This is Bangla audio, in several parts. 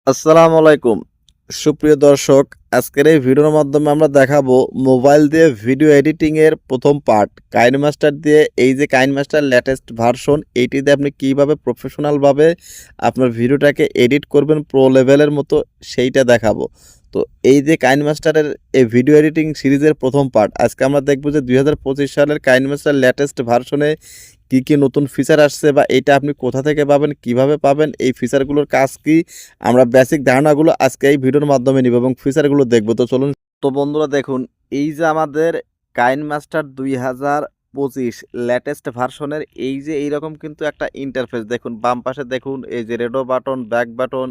আসসালামু আলাইকুম সুপ্রিয় দর্শক, আজকের এই ভিডিওর মাধ্যমে আমরা দেখাবো মোবাইল দিয়ে ভিডিও এডিটিং এর প্রথম পার্ট কাইনমাস্টার দিয়ে। এই যে কাইনমাস্টার লেটেস্ট ভার্সন, এইটি দিয়ে আপনি কিভাবে প্রফেশনাল ভাবে আপনার ভিডিওটাকে এডিট করবেন প্রো লেভেলের মতো, সেইটা দেখাবো। তো এই যে কাইনমাস্টারের এই ভিডিও এডিটিং সিরিজের প্রথম পার্ট, আজকে আমরা দেখবো যে 2025 সালের কাইনমাস্টার লেটেস্ট ভার্সনে কি নতুন ফিচার আসছে বা এইটা আপনি কোথা থেকে পাবেন, কিভাবে পাবেন, এই ফিচারগুলোর কাজ কি, আমরা বেসিক ধারণাগুলো আজকে এই ভিডিওর মাধ্যমে নিব এবং ফিচারগুলো দেখব। তো চলুন। তো বন্ধুরা দেখুন, এই যে আমাদের কাইনমাস্টার 2025 লেটেস্ট ভার্সনের এই যে এইরকম কিন্তু একটা ইন্টারফেস দেখুন। বাম পাশে দেখুন এই যে redo button, back button,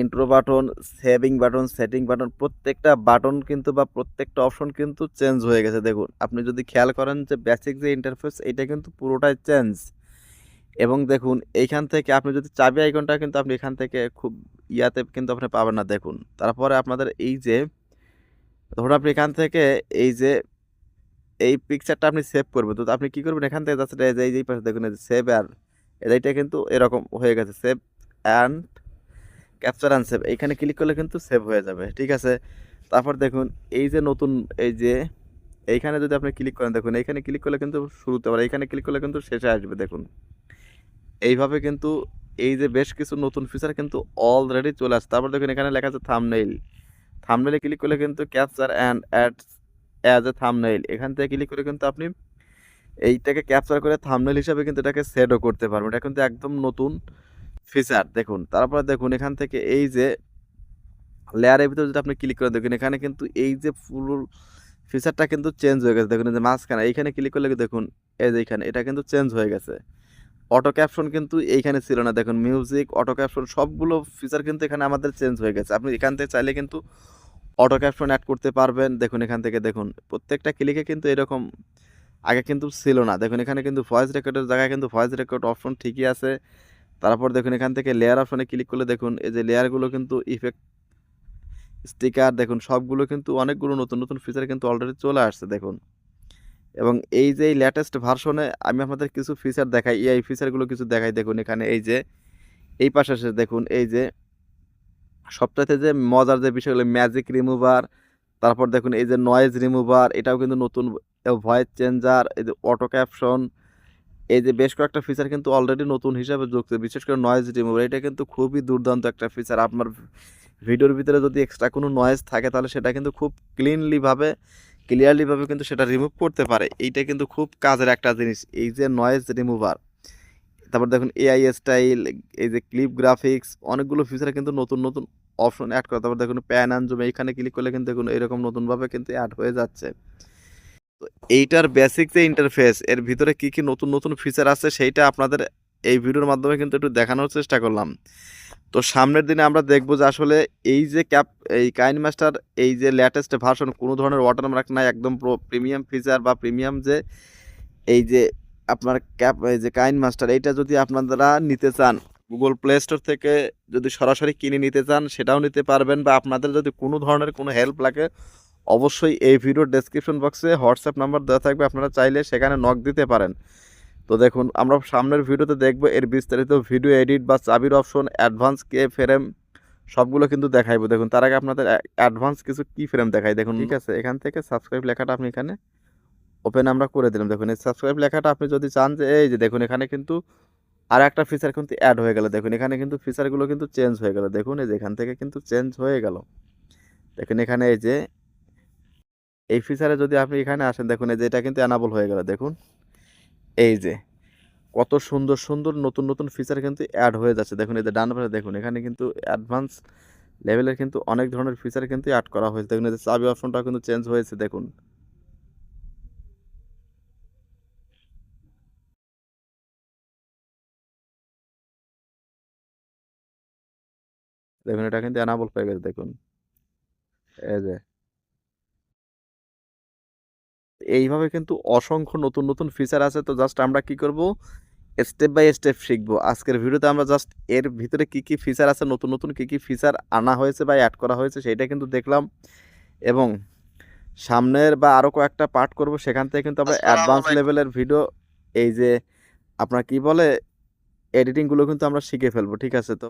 intro button, saving button, setting button, প্রত্যেকটা বাটন কিন্তু বা প্রত্যেকটা অপশন কিন্তু চেঞ্জ হয়ে গেছে। দেখুন, আপনি যদি খেয়াল করেন যে বেসিক যে ইন্টারফেস এটা কিন্তু পুরোটাই চেঞ্জ। এবং দেখুন এইখান থেকে আপনি যদি চাবি আইকনটা কিন্তু আপনি এখান থেকে খুব ইয়াতে কিন্তু আপনি পাবেন না। দেখুন, তারপরে আপনাদের এই যে ধরুন আপনি এখান থেকে এই যে এই পিকচারটা আপনি সেভ করবেন, তো আপনি কি করবেন, এখান থেকে জাস্ট এই যে এই পাশে দেখুন এই যে সেভ আর এইটা কিন্তু এরকম হয়ে গেছে, save and capture and save, এইখানে ক্লিক করলে কিন্তু সেভ হয়ে যাবে। ঠিক আছে, তারপর দেখুন এই যে নতুন এই যে এইখানে যদি আপনি ক্লিক করেন, দেখুন এইখানে ক্লিক করলে কিন্তু শুরুতে, আবার এইখানে ক্লিক করলে কিন্তু শেষে আসবে। দেখুন এইভাবে কিন্তু এই যে বেশ কিছু নতুন ফিচার কিন্তু অলরেডি চলে আসছে। তারপর দেখুন এখানে লেখা আছে থাম্বনেইল, থাম্বনেইলে ক্লিক করলে কিন্তু capture and ads as a thumbnail, এখান থেকে ক্লিক করে কিন্তু আপনি এইটাকে ক্যাপচার করে থাম্বনেইল হিসাবে কিন্তু এটাকে সেটও করতে পারবেন। এটা কিন্তু একদম নতুন ফিচার। দেখুন তারপরে দেখুন এখান থেকে এই যে লেয়ারের ভিতরে যদি আপনি ক্লিক করে দেখুন, এখানে কিন্তু এই যে পুরো ফিচারটা কিন্তু চেঞ্জ হয়ে গেছে। দেখুন এই যে মাঝখানে এইখানে ক্লিক করলে দেখুন এই যে এইখানে এটা কিন্তু চেঞ্জ হয়ে গেছে। অটো ক্যাপশন কিন্তু এইখানে ছিল না। দেখুন মিউজিক, অটো ক্যাপশন সবগুলো ফিচার কিন্তু এখানে আমাদের চেঞ্জ হয়ে গেছে। আপনি এখান থেকে চাইলে কিন্তু অটো ক্যাপশন অ্যাড করতে পারবেন। দেখুন এখান থেকে দেখুন প্রত্যেকটা ক্লিকে কিন্তু এরকম আগে কিন্তু ছিল না। দেখুন এখানে কিন্তু ভয়েস রেকর্ডের জায়গায় কিন্তু ভয়েস রেকর্ড অপশন ঠিকই আছে। তারপর দেখুন এখান থেকে লেয়ার অপশনে ক্লিক করলে দেখুন এই যে লেয়ারগুলো কিন্তু ইফেক্ট, স্টিকার, দেখুন সবগুলো কিন্তু অনেকগুলো নতুন নতুন ফিচার কিন্তু অলরেডি চলে আসছে। দেখুন এবং এই যে এই লেটেস্ট ভার্সনে আমি আপনাদের কিছু ফিচার দেখাই, এই ফিচারগুলো কিছু দেখাই। দেখুন এখানে এই যে এই পাশে এসে দেখুন এই যে সবচাইতে যে মজার যে বিষয়গুলো, ম্যাজিক রিমুভার, তারপর দেখুন এই যে নয়েজ রিমুভার, এটাও কিন্তু নতুন, ভয়েস চেঞ্জার, এই যে অটো ক্যাপশন, এই যে বেশ কয়েকটা ফিচার কিন্তু অলরেডি নতুন হিসাবে যুক্ত। বিশেষ করে নয়েজ রিমুভার, এটা কিন্তু খুবই দুর্দান্ত একটা ফিচার। আপনার ভিডিওর ভিতরে যদি এক্সট্রা কোনো নয়েজ থাকে তাহলে সেটা কিন্তু খুব ক্লিয়ারলিভাবে কিন্তু সেটা রিমুভ করতে পারে। এইটা কিন্তু খুব কাজের একটা জিনিস, এই যে নয়েজ রিমুভার। তারপর দেখুন এআই স্টাইল, এই যে ক্লিপ গ্রাফিক্স, অনেকগুলো ফিচার কিন্তু নতুন নতুন অপশন অ্যাড করা। তারপর দেখুন প্যান অ্যান্ড জুম, এইখানে ক্লিক করলে কিন্তু দেখুন এরকম নতুনভাবে কিন্তু অ্যাড হয়ে যাচ্ছে। তো এইটার বেসিক যে ইন্টারফেস, এর ভিতরে কি নতুন নতুন ফিচার আছে সেইটা আপনাদের এই ভিডিওর মাধ্যমে কিন্তু একটু দেখানোর চেষ্টা করলাম। তো সামনের দিনে আমরা দেখব যে আসলে এই যে এই কাইনমাস্টার এই যে লেটেস্ট ভার্সন, কোনো ধরনের ওয়াটারমার্ক নাই, একদম প্রিমিয়াম ফিচার বা প্রিমিয়াম যে এই যে আপনার এই যে কাইনমাস্টার, এইটা যদি আপনারা নিতে চান গুগল প্লে স্টোর থেকে যদি সরাসরি কিনে নিতে চান সেটাও নিতে পারবেন, বা আপনাদের যদি কোনো ধরনের কোনো হেল্প লাগে অবশ্যই এই ভিডিওর ডেসক্রিপশন বক্সে হোয়াটসঅ্যাপ নাম্বার দেওয়া থাকবে, আপনারা চাইলে সেখানে নক দিতে পারেন। তো দেখুন আমরা সামনের ভিডিওতে দেখব এর বিস্তারিত ভিডিও এডিট বা চাবির অপশন, অ্যাডভান্স কে ফ্রেম, সবগুলো কিন্তু দেখাইবো। দেখুন তার আগে আপনাদের অ্যাডভান্স কিছু কি ফ্রেম দেখাই। দেখুন ঠিক আছে, এখান থেকে সাবস্ক্রাইব লেখাটা আপনি এখানে ওপেন আমরা করে দিলাম। দেখুন এই সাবস্ক্রাইব লেখাটা আপনি যদি চান যে এই যে দেখুন এখানে কিন্তু আর একটা ফিচার কিন্তু অ্যাড হয়ে গেল। দেখুন এখানে কিন্তু ফিচারগুলো কিন্তু চেঞ্জ হয়ে গেল। দেখুন এই যে এখান থেকে কিন্তু চেঞ্জ হয়ে গেল। দেখুন এখানে এই যে এই ফিচারে যদি আপনি এখানে আসেন, দেখুন এই যে এটা কিন্তু অ্যানাবল হয়ে গেল। দেখুন এই যে কত সুন্দর সুন্দর নতুন নতুন ফিচার কিন্তু অ্যাড হয়ে যাচ্ছে। দেখুন এই যে ডান পাশে দেখুন এখানে কিন্তু অ্যাডভান্স লেভেলের কিন্তু অনেক ধরনের ফিচার কিন্তু অ্যাড করা হয়েছে। দেখুন এই যে চাবি অপশনটাও কিন্তু চেঞ্জ হয়েছে। দেখুন দেখুন এটা কিন্তু অ্যানাবল হয়ে গেছে। দেখুন এই যে এইভাবে কিন্তু অসংখ্য নতুন নতুন ফিচার আছে। তো জাস্ট আমরা কি করব, স্টেপ বাই স্টেপ শিখবো। আজকের ভিডিওতে আমরা জাস্ট এর ভিতরে কি ফিচার আছে, নতুন নতুন কি ফিচার আনা হয়েছে বা অ্যাড করা হয়েছে সেইটা কিন্তু দেখলাম, এবং সামনের বা আরও কয়েকটা পার্ট করব, সেখান থেকে কিন্তু আমরা অ্যাডভান্স লেভেলের ভিডিও, এই যে আপনার কি বলে এডিটিংগুলো কিন্তু আমরা শিখে ফেলবো। ঠিক আছে? তো